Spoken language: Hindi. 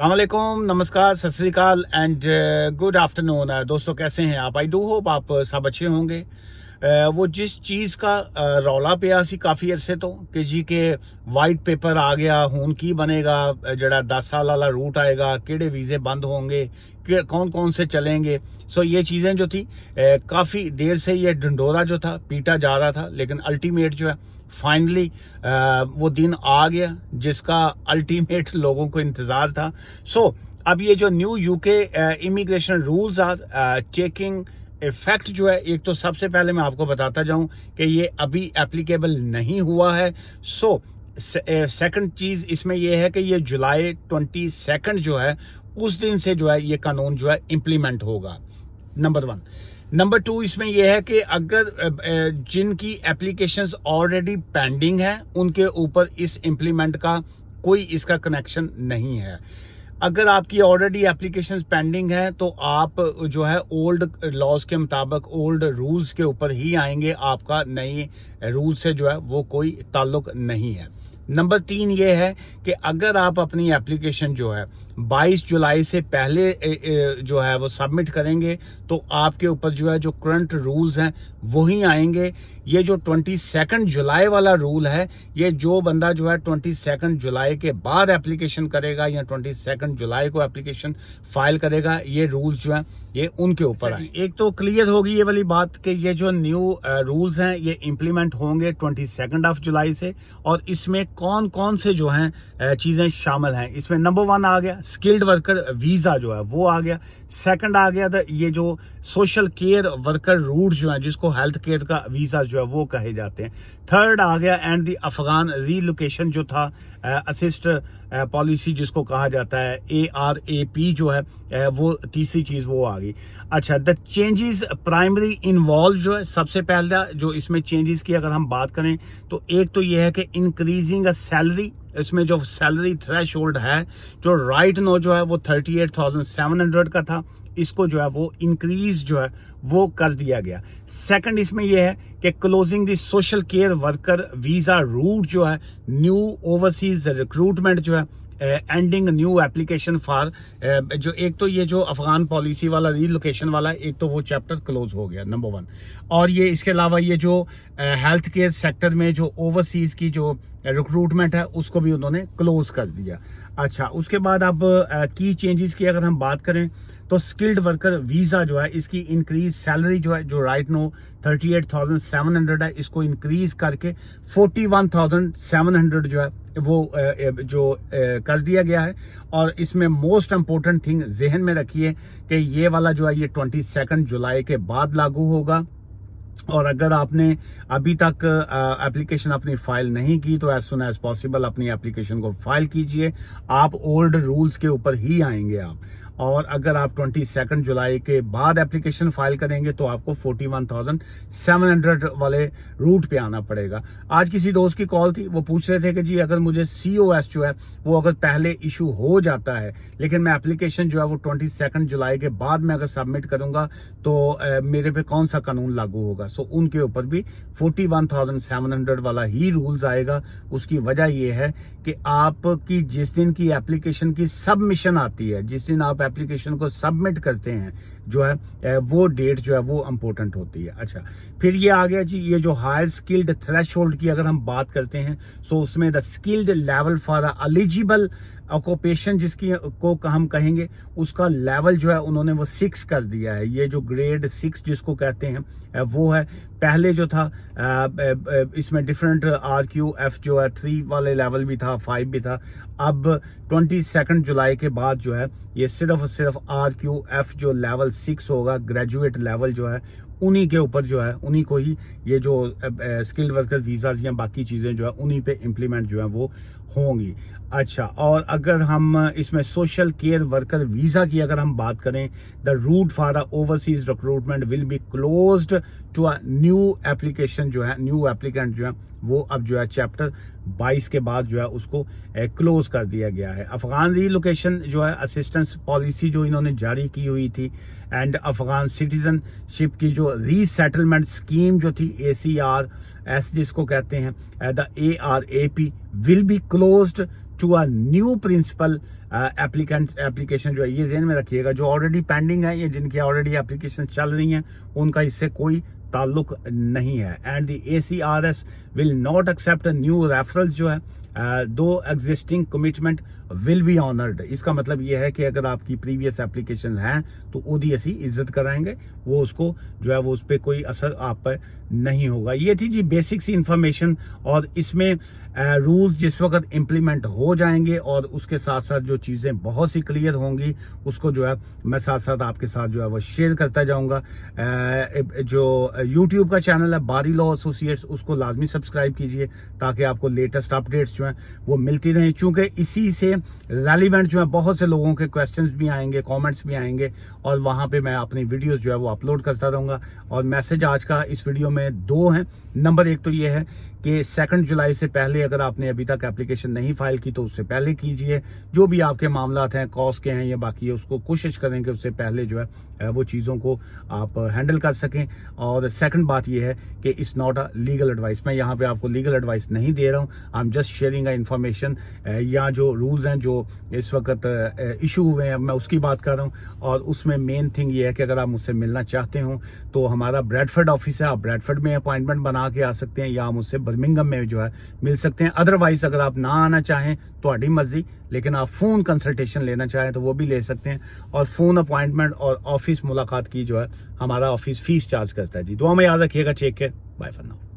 अस्सलामुअलैकुम, नमस्कार, सत श्री अकाल एंड गुड आफ्टरनून। दोस्तों कैसे हैं आप? आई डू होप आप सब अच्छे होंगे। वो जिस चीज़ का रौला पिया सी काफ़ी अरसे तो कि जी के वाइट पेपर आ गया हुन की बनेगा, जड़ा 10 साल वाला रूट आएगा, केड़े वीज़े बंद होंगे, कौन कौन से चलेंगे। सो ये चीज़ें जो थी काफ़ी देर से ये ढंढोरा जो था पीटा जा रहा था, लेकिन अल्टीमेट जो है फाइनली वो दिन आ गया जिसका अल्टीमेट लोगों को इंतज़ार था। सो अब ये जो new UK immigration rules are taking effect जो है, एक तो सबसे पहले मैं आपको बताता जाऊं कि ये अभी एप्लीकेबल नहीं हुआ है। सो सेकंड चीज़ इसमें ये है कि ये जुलाई 22 जो है उस दिन से जो है ये कानून जो है इम्प्लीमेंट होगा, नंबर 1। नंबर 2 इसमें यह है कि अगर जिनकी एप्लीकेशंस ऑलरेडी पेंडिंग है उनके ऊपर इस इम्प्लीमेंट का कोई इसका कनेक्शन नहीं है। अगर आपकी ऑलरेडी एप्लीकेशंस पेंडिंग है तो आप जो है ओल्ड लॉज के मुताबिक ओल्ड रूल्स के ऊपर ही आएंगे, आपका नए रूल से जो है वो कोई ताल्लुक नहीं है। नंबर 3 ये है कि अगर आप अपनी एप्लीकेशन जो है 22 जुलाई से पहले जो है वो सबमिट करेंगे तो आपके ऊपर जो है जो करंट रूल्स हैं वही आएंगे। ये जो 22 जुलाई वाला रूल है, ये जो बंदा जो है 22 जुलाई के बाद एप्लीकेशन करेगा या 22 जुलाई को एप्लीकेशन फाइल करेगा, ये रूल्स जो हैं ये उनके ऊपर आए। एक तो क्लियर होगी ये वाली बात कि ये जो न्यू रूल्स हैं ये इम्प्लीमेंट होंगे 22 जुलाई से, और इसमें कौन कौन से जो हैं चीज़ें शामिल हैं। इसमें नंबर 1 आ गया स्किल्ड वर्कर वीज़ा जो है वो आ गया। सेकंड आ गया था ये जो सोशल केयर वर्कर रूट जो है जिसको हेल्थ केयर का वीज़ा जो है वो कहे जाते हैं। थर्ड आ गया एंड द अफगान रीलोकेशन जो था असिस्ट पॉलिसी जिसको कहा जाता है ARAP जो है वो तीसरी चीज़ वो आ गई। अच्छा, द चेंजेस प्राइमरी इन्वॉल्व जो है सबसे पहला जो इसमें चेंजेस की अगर हम बात करें तो एक तो ये है कि इंक्रीजिंग अ सैलरी, इसमें जो सैलरी थ्रेश होल्ड है जो राइट नो जो है वो 38,700 का था, इसको जो है वो इंक्रीज जो है वो कर दिया गया। सेकंड इसमें यह है कि closing the social care worker visa route जो है न्यू ओवरसीज रिक्रूटमेंट जो है एंडिंग न्यू एप्लीकेशन फॉर जो एक तो ये जो अफगान पॉलिसी वाला रीलोकेशन वाला एक तो वो चैप्टर क्लोज हो गया, नंबर 1। और ये इसके अलावा ये जो हेल्थ केयर सेक्टर में जो ओवरसीज की जो रिक्रूटमेंट है उसको भी उन्होंने क्लोज कर दिया। अच्छा, उसके बाद अब की चेंजेस की अगर हम बात करें तो स्किल्ड वर्कर वीज़ा जो है इसकी इंक्रीज सैलरी जो है जो राइट नो 38,700 है, इसको इंक्रीज करके 41,700 जो है वो कर दिया गया है। और इसमें मोस्ट इम्पोर्टेंट थिंग जहन में रखिए कि ये वाला जो है ये 22 जुलाई के बाद लागू होगा। और अगर आपने अभी तक एप्लीकेशन अपनी फाइल नहीं की तो एज सुन एज पॉसिबल अपनी एप्लीकेशन को फाइल कीजिए, आप ओल्ड रूल्स के ऊपर ही आएंगे आप। और अगर आप 22 जुलाई के बाद एप्लीकेशन फाइल करेंगे तो आपको 41,700 वाले रूट पे आना पड़ेगा। आज किसी दोस्त की कॉल थी, वो पूछ रहे थे कि जी अगर मुझे COS जो है वो अगर पहले इशू हो जाता है लेकिन मैं एप्लीकेशन जो है वो 22 जुलाई के बाद में अगर सबमिट करूंगा तो मेरे पे कौन सा कानून लागू होगा। सो उनके ऊपर भी 41,700 वाला ही रूल्स आएगा। उसकी वजह ये है कि आपकी जिस दिन की एप्लीकेशन की सबमिशन आती है, जिस दिन आप एप्लीकेशन को सबमिट करते हैं जो है वो डेट जो है वो इम्पोर्टेंट होती है। अच्छा, फिर ये आ गया जी ये जो हायर स्किल्ड थ्रेशोल्ड की अगर हम बात करते हैं सो उसमें the skilled level for eligible occupation जिसकी को हम कहेंगे उसका लेवल जो है उन्होंने वो 6 कर दिया है। ये जो ग्रेड 6 जिसको कहते हैं वो है, पहले जो था इसमें डिफरेंट RQF जो है 3 वाले लेवल भी था, 5 भी था। अब 22 जुलाई के बाद जो है ये सिर्फ RQF जो लेवल 6 होगा, ग्रेजुएट लेवल जो है उन्हीं के ऊपर जो है उन्हीं को ही ये जो स्किल्ड वर्कर वीज़ाज या बाकी चीज़ें जो है उन्हीं पे इम्प्लीमेंट जो है वो होंगी। अच्छा, और अगर हम इसमें सोशल केयर वर्कर वीज़ा की अगर हम बात करें, the route for overseas recruitment will be closed to a new application जो है न्यू एप्लीकेंट जो है वो अब जो है चैप्टर 22 के बाद जो है उसको क्लोज कर दिया गया है। अफगान रीलोकेशन जो है असिस्टेंस पॉलिसी जो इन्होंने जारी की हुई थी एंड अफगान सिटीजनशिप की जो रीसेटलमेंट स्कीम जो थी ACRS जिसको कहते हैं, the ARAP will be closed to a new principal application जो है ये ज़हन में रखिएगा, जो ऑलरेडी पेंडिंग है, ये जिनकी ऑलरेडी एप्लीकेशन चल रही हैं, उनका इससे कोई ताल्लुक नहीं है। And the ACRS will not accept new referrals जो है, though existing commitment will be honoured. इसका मतलब ये है कि अगर आपकी प्रीवियस एप्लीकेशन हैं तो ओदी असी इज्जत कराएंगे, वो उसको जो है वो उस पर कोई असर आप पर नहीं होगा। ये थी जी बेसिक सी इंफॉर्मेशन, और इसमें रूल्स जिस वक्त इम्प्लीमेंट हो जाएंगे और उसके साथ साथ जो चीज़ें बहुत सी क्लियर होंगी उसको जो है मैं साथ साथ आपके साथ जो है वो शेयर करता जाऊंगा। जो यूट्यूब का चैनल है बारी लॉ एसोसिएट्स, उसको लाजमी सब्सक्राइब कीजिए ताकि आपको लेटेस्ट अपडेट्स जो हैं वो मिलती रहें, क्योंकि इसी से रेलिवेंट जो है बहुत से लोगों के क्वेश्चंस भी आएंगे, कमेंट्स भी आएंगे, और वहाँ पे मैं अपनी वीडियोस जो है वो अपलोड करता रहूँगा। और मैसेज आज का इस वीडियो में दो हैं। नंबर एक तो ये है कि 2 जुलाई से पहले अगर आपने अभी तक एप्लीकेशन नहीं फाइल की तो उससे पहले कीजिए। जो भी आपके मामला हैं, कॉस्ट के हैं या बाकी है, उसको कोशिश करें कि उससे पहले जो है वो चीज़ों को आप हैंडल कर सकें। और सेकंड बात ये है कि it's not a legal advice, मैं यहाँ पे आपको लीगल एडवाइस नहीं दे रहा हूँ, I am just sharing a information. या जो रूल्स हैं जो इस वक्त इशू हुए हैं मैं उसकी बात कर रहा हूँ। और उसमें मेन थिंग ये है कि अगर आप मुझसे मिलना चाहते हो तो हमारा ब्रैडफर्ड ऑफिस है, आप ब्रैडफर्ड में अपॉइंटमेंट बना के आ सकते हैं, या मुझसे बर्मिंघम में जो है मिल सकते हैं। अदरवाइज अगर आप ना आना चाहें तो आपकी मर्जी, लेकिन आप फ़ोन कंसल्टेशन लेना चाहें तो वो भी ले सकते हैं। और फ़ोन अपॉइंटमेंट और ऑफिस मुलाकात की जो है हमारा ऑफिस फीस चार्ज करता है जी। दुआ में याद रखिएगा। Take care, bye for now.